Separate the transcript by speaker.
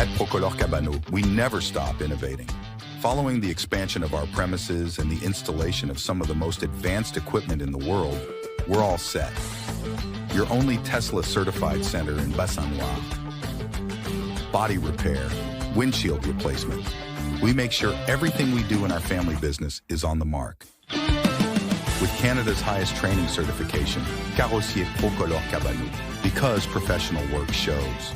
Speaker 1: At Procolor Cabano, we never stop innovating. Following the expansion of our premises and the installation of some of the most advanced equipment in the world, we're all set. Your only Tesla-certified center in Bas-Saint-Noir. Body repair, windshield replacement. We make sure everything we do in our family business is on the mark. With Canada's highest training certification, Carrossier Procolor Cabano, because professional work shows.